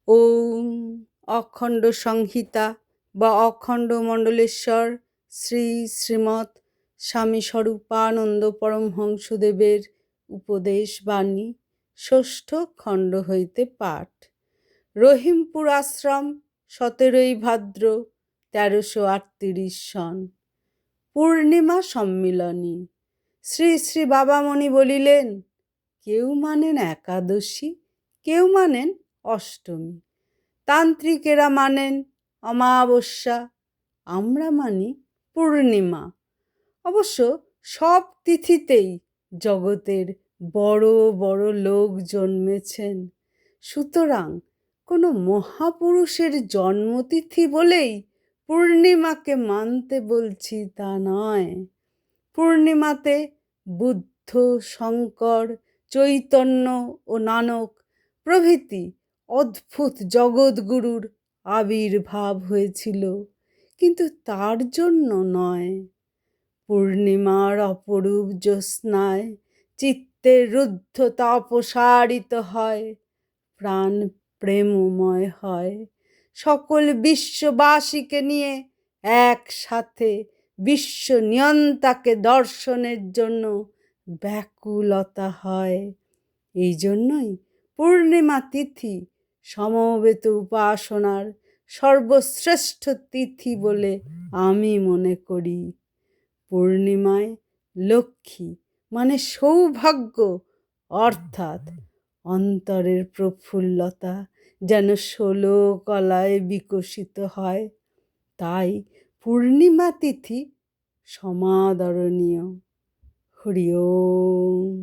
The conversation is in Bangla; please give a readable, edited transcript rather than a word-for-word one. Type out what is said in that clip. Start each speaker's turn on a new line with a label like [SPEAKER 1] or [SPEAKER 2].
[SPEAKER 1] ওম অখণ্ড সংহিতা বা অখণ্ড মণ্ডলেশ্বর শ্রী শ্রীমৎ স্বামী স্বরূপানন্দ পরমহংসদেবের উপদেশ বাণী ষষ্ঠ খণ্ড হইতে পাঠ। রহিমপুর আশ্রম 17ই ভাদ্র 1338 সন। পূর্ণিমা সম্মিলনী। শ্রী শ্রী বাবামণি বলিলেন, কেউ মানেন একাদশী, কেউ মানেন অষ্টমী, তান্ত্রিকেরা মানেন অমাবস্যা, আমরা মানি পূর্ণিমা। অবশ্য সব তিথিতেই জগতের বড় বড় লোক জন্মেছেন, সুতরাং কোনো মহাপুরুষের জন্মতিথি বলেই পূর্ণিমাকে মানতে বলছি তা নয়। পূর্ণিমাতে বুদ্ধ, শঙ্কর, চৈতন্য ও নানক প্রভৃতি অদ্ভুত জগৎগুরুর আবির্ভাব হয়েছিল, কিন্তু তার জন্য নয়। পূর্ণিমার অপরূপ জ্যোৎস্নায় চিত্তের রুদ্ধতা অপসারিত হয়, প্রাণ প্রেমময় হয়, সকল বিশ্ববাসীকে নিয়ে একসাথে বিশ্ব নিয়ন্তাকে দর্শনের জন্য ব্যাকুলতা হয়। এই জন্যই পূর্ণিমা তিথি সমবেত উপাসনার সর্বশ্রেষ্ঠ তিথি বলে আমি মনে করি। পূর্ণিমায় লক্ষ্মী মানে সৌভাগ্য, অর্থাৎ অন্তরের প্রফুল্লতা যেন 16 কলায় বিকশিত হয়, তাই পূর্ণিমা তিথি সমাদরণীয়। হরি ওম।